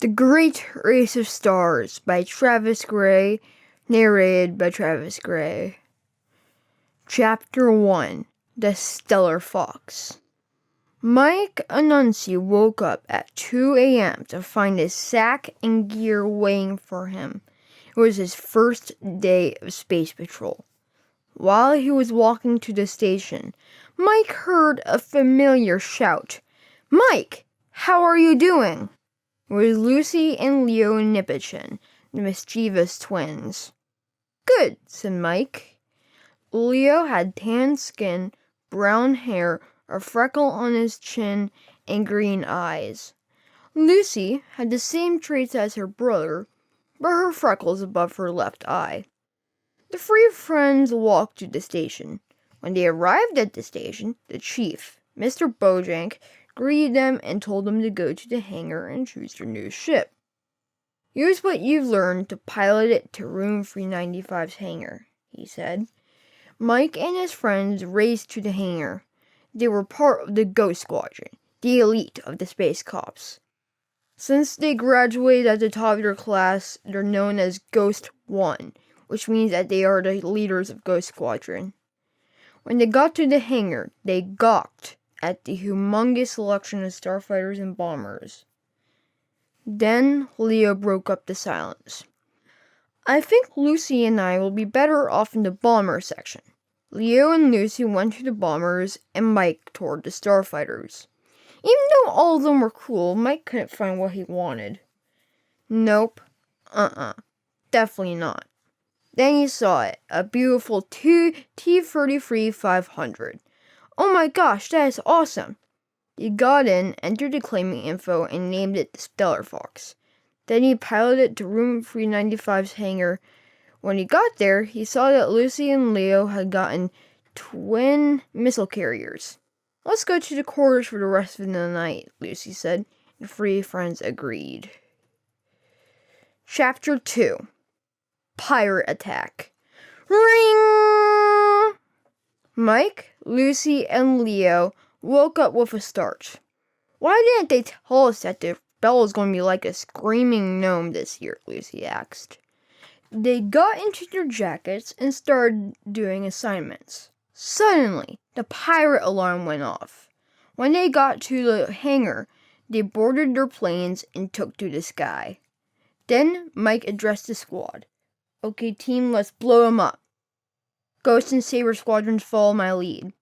The Great Race of Stars by Travis Gray, narrated by Travis Gray. Chapter 1 The Stellar Fox. Mike Anansi woke up at 2 a.m. to find his sack and gear waiting for him. It was his first day of space patrol. While he was walking to the station, Mike heard a familiar shout. "Mike, how are you doing?" It was Lucy and Leo Nipichin, the mischievous twins. "Good," said Mike. Leo had tan skin, brown hair, a freckle on his chin, and green eyes. Lucy had the same traits as her brother, but her freckles above her left eye. The three friends walked to the station. When they arrived at the station, the chief, Mr. Bojank, greeted them and told them to go to the hangar and choose their new ship. "Use what you've learned to pilot it to room 395's hangar," he said. Mike and his friends raced to the hangar. They were part of the Ghost Squadron, the elite of the space cops. Since they graduated at the top of their class, they're known as Ghost 1, which means that they are the leaders of Ghost Squadron. When they got to the hangar, they gawked at the humongous selection of starfighters and bombers. Then Leo broke up the silence. "I think Lucy and I will be better off in the bomber section." Leo and Lucy went to the bombers, and Mike toward the starfighters. Even though all of them were cool, Mike couldn't find what he wanted. Nope. Definitely not. Then he saw it, a beautiful T-33 500. "Oh my gosh, that is awesome!" He got in, entered the claiming info, and named it the Stellar Fox. Then he piloted it to room 395's hangar. When he got there, he saw that Lucy and Leo had gotten twin missile carriers. "Let's go to the quarters for the rest of the night," Lucy said, and the three friends agreed. Chapter 2 Pirate Attack. Ring! Mike, Lucy, and Leo woke up with a start. "Why didn't they tell us that the bell was going to be like a screaming gnome this year?" Lucy asked. They got into their jackets and started doing assignments. Suddenly, the pirate alarm went off. When they got to the hangar, they boarded their planes and took to the sky. Then Mike addressed the squad. "Okay, team, let's blow them up. Ghost and Saber squadrons follow my lead."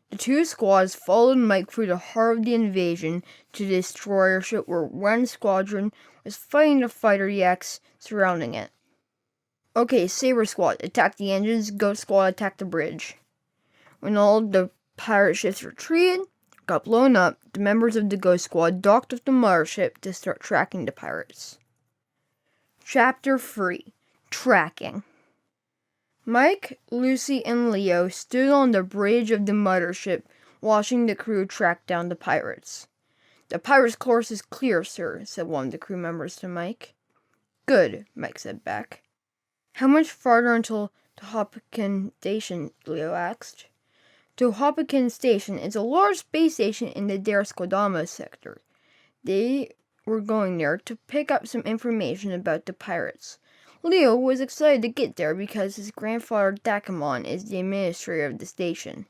The two squads followed Mike through the heart of the invasion to the destroyer ship where one squadron was fighting the fighter yaks surrounding it. "Okay, Saber squad, attack the engines. Ghost squad, attack the bridge." When all the pirate ships retreated, got blown up, the members of the Ghost squad docked with the mothership to start tracking the pirates. Chapter 3 Tracking. Mike, Lucy, and Leo stood on the bridge of the mothership, watching the crew track down the pirates. "The pirates' course is clear, sir," said one of the crew members to Mike. "Good," Mike said back. "How much farther until Hopkin Station?" Leo asked. Hopkin Station is a large space station in the Dareskodama sector. They were going there to pick up some information about the pirates. Leo was excited to get there because his grandfather Dakamon is the administrator of the station.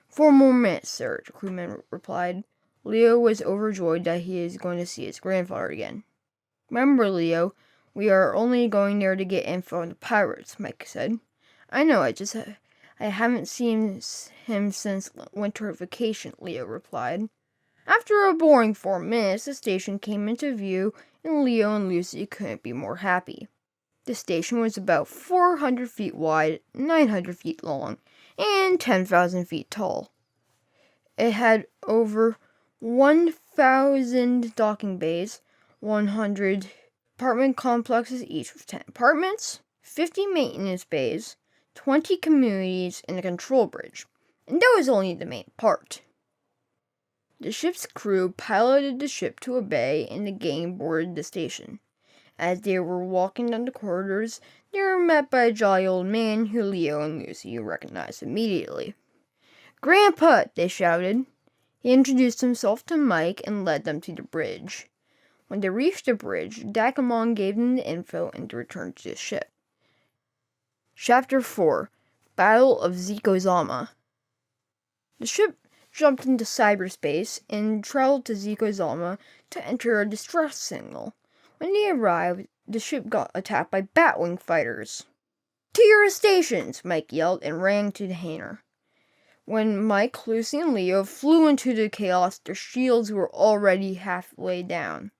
"4 more minutes, sir," the crewman replied. Leo was overjoyed that he is going to see his grandfather again. "Remember, Leo, we are only going there to get info on the pirates," Mike said. "I know, I haven't seen him since winter vacation," Leo replied. After a boring 4 minutes, the station came into view, and Leo and Lucy couldn't be more happy. The station was about 400 feet wide, 900 feet long, and 10,000 feet tall. It had over 1,000 docking bays, 100 apartment complexes, each with 10 apartments, 50 maintenance bays, 20 communities, and a control bridge. And that was only the main part. The ship's crew piloted the ship to a bay, and the gang boarded the station. As they were walking down the corridors, they were met by a jolly old man who Leo and Lucy recognized immediately. "Grandpa!" they shouted. He introduced himself to Mike and led them to the bridge. When they reached the bridge, Dakamon gave them the info and returned to the ship. Chapter 4: Battle of Zikozama. The ship jumped into cyberspace and traveled to Zikozama to enter a distress signal. When they arrived, the ship got attacked by Batwing fighters. "To your stations!" Mike yelled and ran to the hangar. When Mike, Lucy, and Leo flew into the chaos, their shields were already halfway down.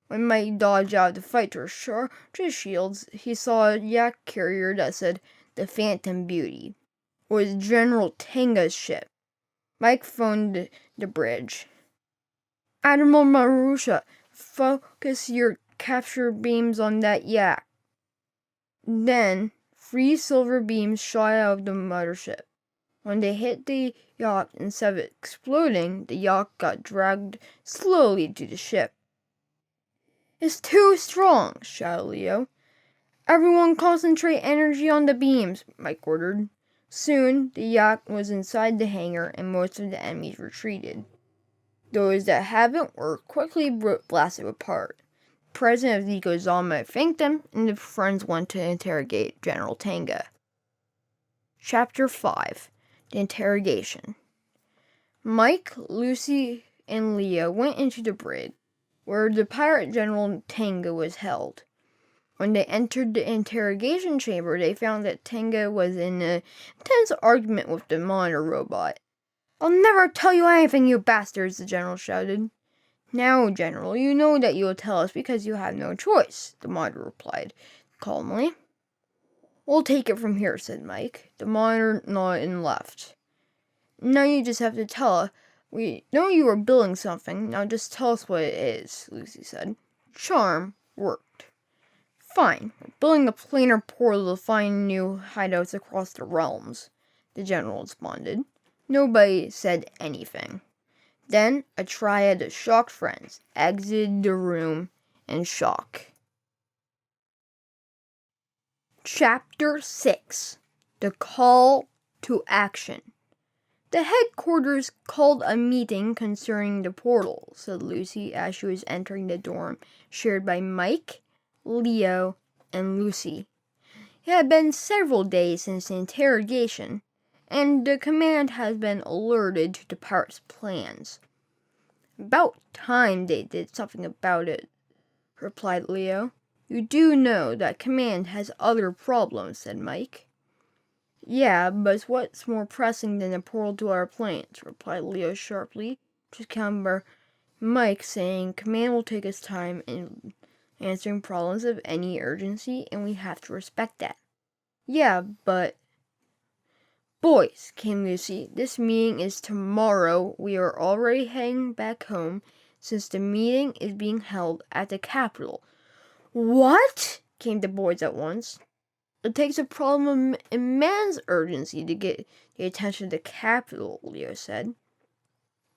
When Mike dodged out to fight to recharge his shields, he saw a yak carrier that said the Phantom Beauty. It was General Tenga's ship. Mike phoned the bridge. "Admiral Marusha, focus your capture beams on that yak." Then, 3 silver beams shot out of the mothership. When they hit the yacht, instead of exploding, the yacht got dragged slowly to the ship. "It's too strong," shouted Leo. "Everyone concentrate energy on the beams," Mike ordered. Soon, the yacht was inside the hangar and most of the enemies retreated. Those that hadn't were quickly blasted apart. The president of Zikozama thanked them, and the friends went to interrogate General Tenga. Chapter 5: The Interrogation. Mike, Lucy, and Leo went into the brig, where the pirate General Tenga was held. When they entered the interrogation chamber, they found that Tenga was in an intense argument with the monitor robot. "I'll never tell you anything, you bastards!" the general shouted. "Now, General, you know that you'll tell us because you have no choice," the monitor replied calmly. "We'll take it from here," said Mike. The monitor nodded and left. "Now you just have to tell us. We know you are building something. Now just tell us what it is," Lucy said. Charm worked. "Fine. We're building a planar portal to find new hideouts across the realms," the general responded. Nobody said anything. Then a triad of shocked friends exited the room in shock. Chapter 6: The Call to Action. "The headquarters called a meeting concerning the portal," said Lucy as she was entering the dorm shared by Mike, Leo, and Lucy. It had been several days since the interrogation, and the command has been alerted to the pirates' plans. "About time they did something about it," replied Leo. "You do know that command has other problems," said Mike. "Yeah, but what's more pressing than a portal to our planes?" replied Leo sharply, to counter Mike, saying command will take its time in answering problems of any urgency, and we have to respect that. "Yeah, but..." "Boys," came Lucy, "this meeting is tomorrow. We are already heading back home, since the meeting is being held at the capital." "What?" came the boys at once. "It takes a problem of immense urgency to get the attention of the capital," Leo said.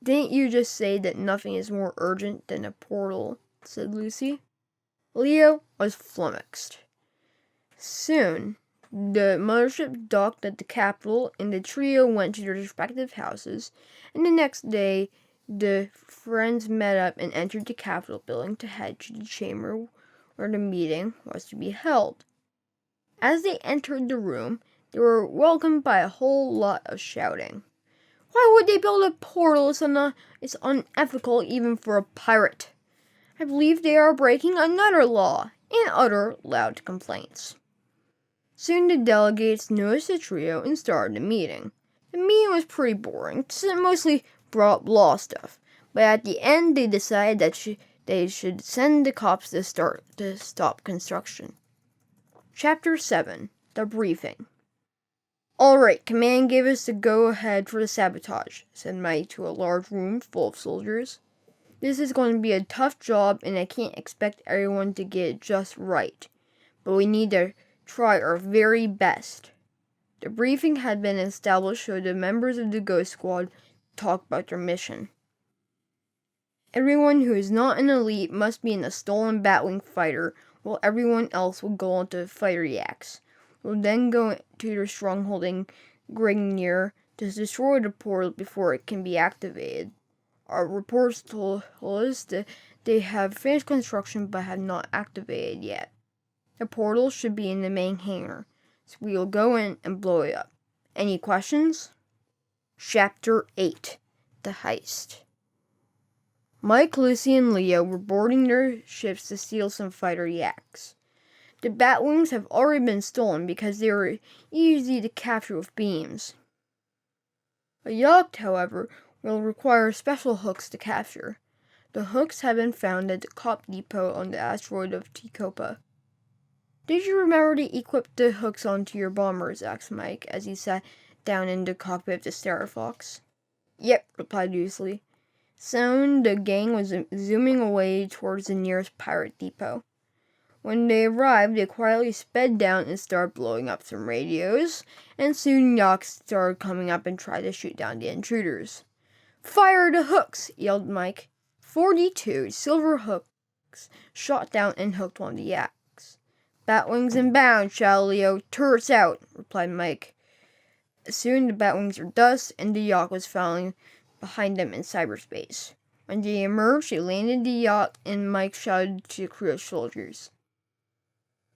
"Didn't you just say that nothing is more urgent than a portal?" said Lucy. Leo was flummoxed. Soon, the mothership docked at the capital, and the trio went to their respective houses, and the next day, the friends met up and entered the Capitol building to head to the chamber where the meeting was to be held. As they entered the room, they were welcomed by a whole lot of shouting. "Why would they build a portal? It's unethical even for a pirate. I believe they are breaking another law," and other loud complaints. Soon the delegates noticed the trio and started the meeting. The meeting was pretty boring, mostly brought up law stuff, but at the end they decided that they should send the cops to stop construction. Chapter 7: The Briefing. "All right, command gave us the go-ahead for the sabotage," said Mike to a large room full of soldiers. "This is going to be a tough job, and I can't expect everyone to get it just right, but we need to try our very best." The briefing had been established so the members of the Ghost Squad talk about their mission. Everyone who is not an elite must be in a stolen Batwing fighter, while everyone else will go onto fighter yaks. We'll then go to their stronghold in Grignir to destroy the portal before it can be activated. Our reports told us that They have finished construction but have not activated yet. The portal should be in the main hangar, so we will go in and blow it up. Any questions? Chapter 8. The Heist. Mike, Lucy, and Leo were boarding their ships to steal some fighter yaks. The Batwings have already been stolen because they were easy to capture with beams. A yacht, however, will require special hooks to capture. The hooks have been found at the Cop Depot on the asteroid of Ticopa. Did you remember to equip the hooks onto your bombers? Asked Mike as he sat down in the cockpit of the Stellar Fox. Yep, replied Lucy. Soon the gang was zooming away towards the nearest pirate depot. When they arrived, they quietly sped down and started blowing up some radios, and soon yaks started coming up and tried to shoot down the intruders. Fire the hooks! Yelled Mike. 42 silver hooks shot down and hooked one of the yaks. Batwings inbound, shouted Leo. Turrets out, replied Mike. Soon the Batwings were dust, and the yacht was falling behind them in cyberspace. When they emerged, they landed the yacht, and Mike shouted to the crew of soldiers.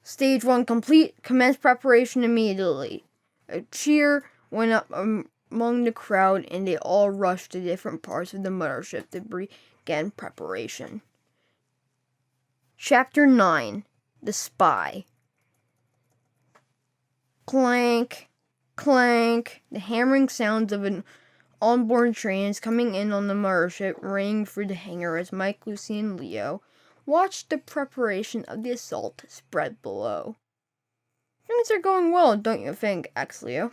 Stage 1 complete. Commence preparation immediately. A cheer went up among the crowd, and they all rushed to different parts of the mothership to begin preparation. Chapter 9. The Spy. Clank, clank. The hammering sounds of an onboard trains coming in on the mothership rang through the hangar as Mike, Lucy, and Leo watched the preparation of the assault spread below. Things are going well, don't you think? Asked Leo.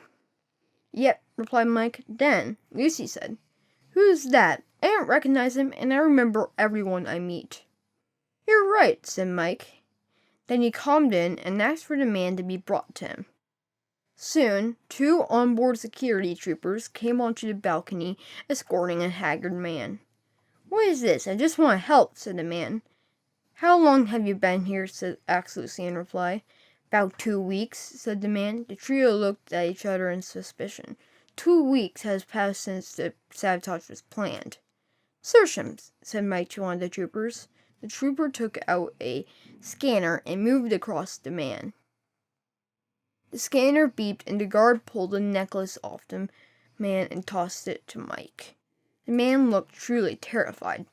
Yep, replied Mike. Then, Lucy said, Who's that? I don't recognize him, and I remember everyone I meet. You're right, said Mike. Then he calmed in and asked for the man to be brought to him. Soon, 2 onboard security troopers came onto the balcony, escorting a haggard man. What is this? I just want to help, said the man. How long have you been here? Asked Lucy in reply. About 2 weeks, said the man. The trio looked at each other in suspicion. 2 weeks has passed since the sabotage was planned. Search him, said Mike to one of the troopers. The trooper took out a scanner and moved across the man. The scanner beeped, and the guard pulled the necklace off the man and tossed it to Mike. The man looked truly terrified.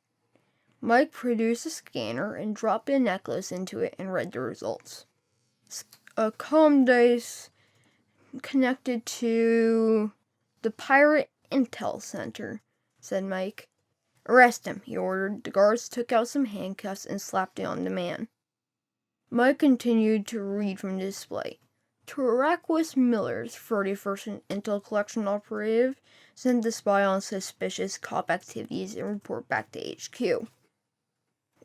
Mike produced a scanner and dropped the necklace into it and read the results. A comm dice connected to the Pirate Intel Center, said Mike. Arrest him, he ordered. The guards took out some handcuffs and slapped it on the man. Mike continued to read from the display. Taraquis Miller's 31st Intel Collection operative sent the spy on suspicious cop activities and report back to HQ.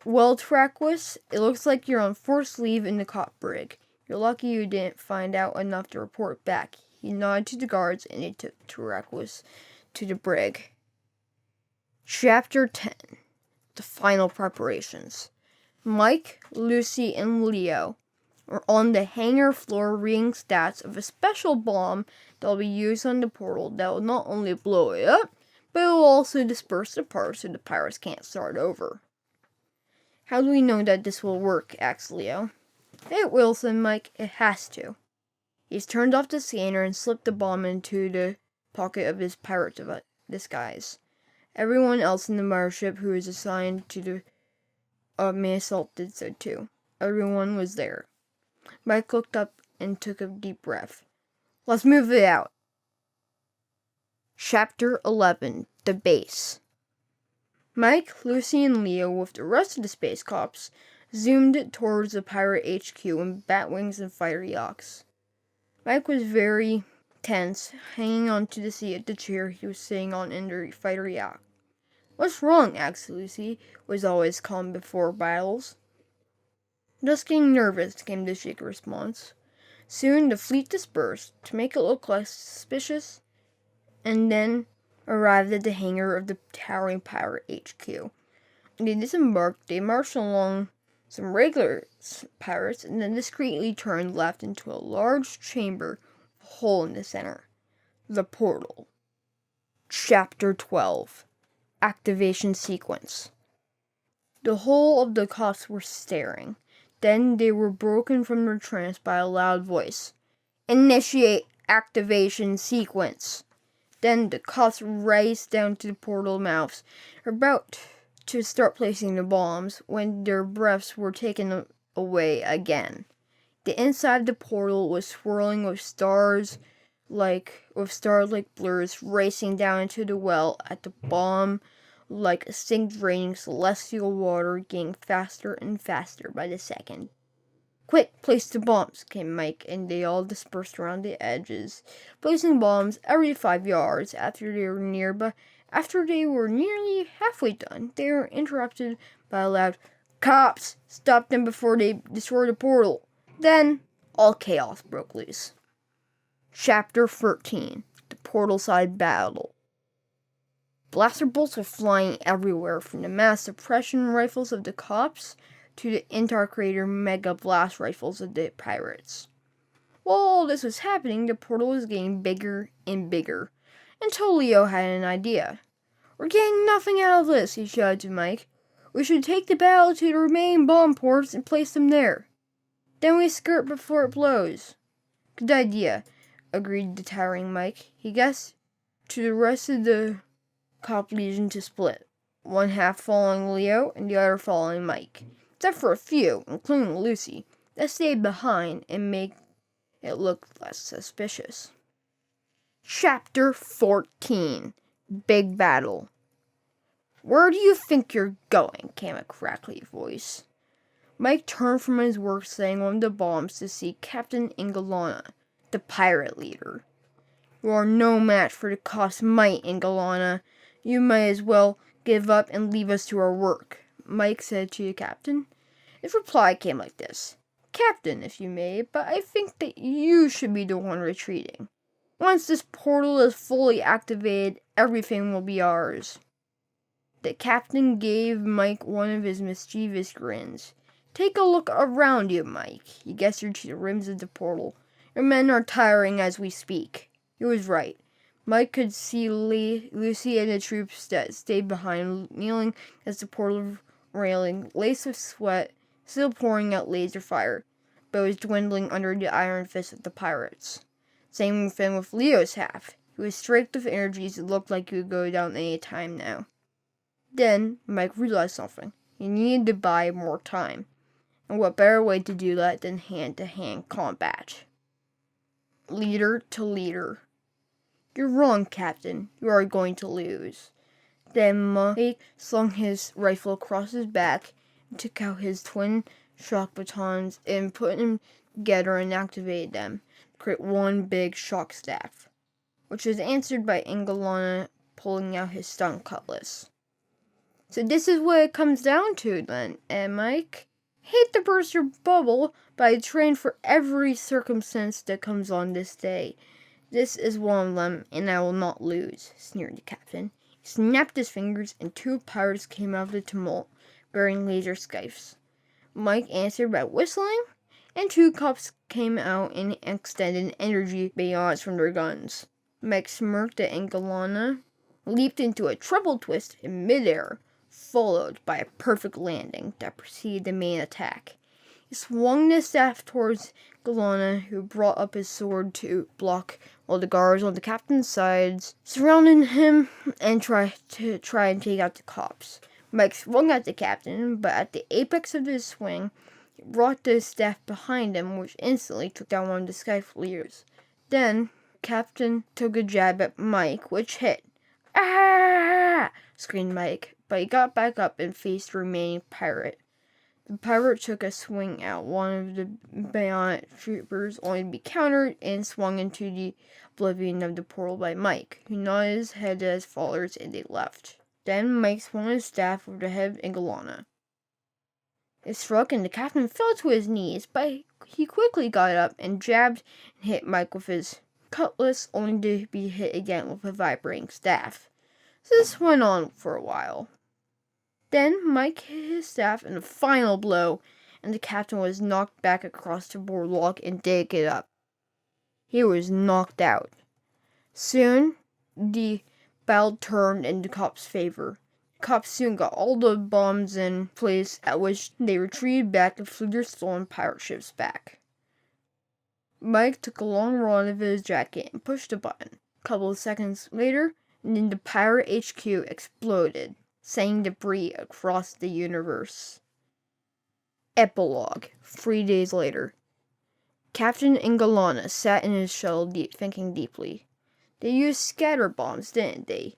Well, Taraquis, it looks like you're on forced leave in the cop brig. You're lucky you didn't find out enough to report back. He nodded to the guards and they took Taraquis to the brig. Chapter 10. The Final Preparations. Mike, Lucy, and Leo were on the hangar floor reading stats of a special bomb that will be used on the portal that will not only blow it up, but it will also disperse the parts so the pirates can't start over. How do we know that this will work? Asked Leo. It will, said Mike. It has to. He's turned off the scanner and slipped the bomb into the pocket of his pirate disguise. Everyone else in the mothership who was assigned to the main assault did so too. Everyone was there. Mike looked up and took a deep breath. Let's move it out. Chapter 11. The Base. Mike, Lucy, and Leo, with the rest of the space cops, zoomed towards the pirate HQ in Batwings and fighter yachts. Mike was very tense, hanging onto the seat of the chair he was sitting on in the fighter yacht. What's wrong? Asked Lucy, who was always calm before battles. Just getting nervous, came the shaky response. Soon the fleet dispersed to make it look less suspicious, and then arrived at the hangar of the towering pirate HQ. When they disembarked, they marched along some regular pirates and then discreetly turned left into a large chamber with a hole in the center. The portal. Chapter 12. Activation Sequence. The whole of the cops were staring. Then they were broken from their trance by a loud voice. Initiate activation sequence. Then the cops raced down to the portal mouths, about to start placing the bombs when their breaths were taken away again. The inside of the portal was swirling with starlight blurs racing down into the well at the bottom, like a sink draining celestial water, getting faster and faster by the second. Quick, place the bombs, came Mike, and they all dispersed around the edges, placing bombs every 5 yards. After they were nearly halfway done, they were interrupted by a loud, "Cops! Stop them before they destroy the portal!" Then, all chaos broke loose. Chapter 13. The Portal Side Battle. Blaster bolts were flying everywhere, from the mass suppression rifles of the cops to the Intercrater Mega Blast rifles of the pirates. While all this was happening, the portal was getting bigger and bigger, until Leo had an idea. "We're getting nothing out of this," he shouted to Mike. "We should take the battle to the remaining bomb ports and place them there. Then we skirt before it blows." "Good idea," agreed the towering Mike. He guessed to the rest of the cop legion to split, one half following Leo and the other following Mike, except for a few, including Lucy, that stayed behind and made it look less suspicious. Chapter 14. Big Battle. "Where do you think you're going?" came a crackly voice. Mike turned from his work setting one of the bombs to see Captain Ingolana, the pirate leader. "You are no match for the cop's might, Ingolana. You may as well give up and leave us to our work," Mike said to the captain. His reply came like this: "Captain, if you may, but I think that you should be the one retreating. Once this portal is fully activated, everything will be ours." The captain gave Mike one of his mischievous grins. "Take a look around you, Mike." He gestured to the rims of the portal. "Your men are tiring as we speak." He was right. Mike could see Lucy and the troops that stayed behind, kneeling against the portal railing, laced with sweat, still pouring out laser fire, but it was dwindling under the iron fist of the pirates. Same thing with Leo's half. He was streaked with energies that looked like he would go down any time now. Then Mike realized something. He needed to buy more time. And what better way to do that than hand-to-hand combat? Leader to leader. "You're wrong, Captain. You are going to lose." Then Mike slung his rifle across his back and took out his twin shock batons and put them together and activated them to create one big shock staff, which was answered by Ingolana pulling out his stun cutlass. "So this is what it comes down to then, Mike? Hate to burst your bubble, but I trained for every circumstance that comes on this day. This is one of them, and I will not lose," sneered the captain. He snapped his fingers, and 2 pirates came out of the tumult, bearing laser scythes. Mike answered by whistling, and 2 cops came out and extended energy bayonets from their guns. Mike smirked at Ingolana, leaped into a treble twist in midair, followed by a perfect landing that preceded the main attack. He swung the staff towards Galana, who brought up his sword to block, while the guards on the captain's sides surrounded him and tried and take out the cops. Mike swung at the captain, but at the apex of his swing, he brought the staff behind him, which instantly took down one of the Scythe leaders. Then, the captain took a jab at Mike, which hit. "Ah!" screamed Mike, but he got back up and faced the remaining pirate. The pirate took a swing at one of the bayonet troopers, only to be countered and swung into the oblivion of the portal by Mike, who nodded his head at his followers and they left. Then Mike swung his staff over the head of Ingolana. It struck and the captain fell to his knees, but he quickly got up and jabbed and hit Mike with his cutlass, only to be hit again with a vibrating staff. So this went on for a while. Then Mike hit his staff in a final blow, and the captain was knocked back across the boardwalk and didn't get up. He was knocked out. Soon, the battle turned in the cop's favor. Cops soon got all the bombs in place, at which they retreated back and flew their stolen pirate ships back. Mike took a long roll out of his jacket and pushed a button. A couple of seconds later, and then the pirate HQ exploded, sending debris across the universe. Epilogue. 3 days later. Captain Ingalana sat in his shuttle thinking deeply. They used scatter bombs, didn't they?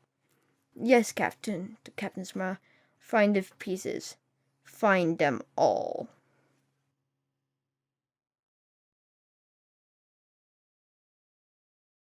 Yes, Captain, the captain smiled. Find the pieces. Find them all.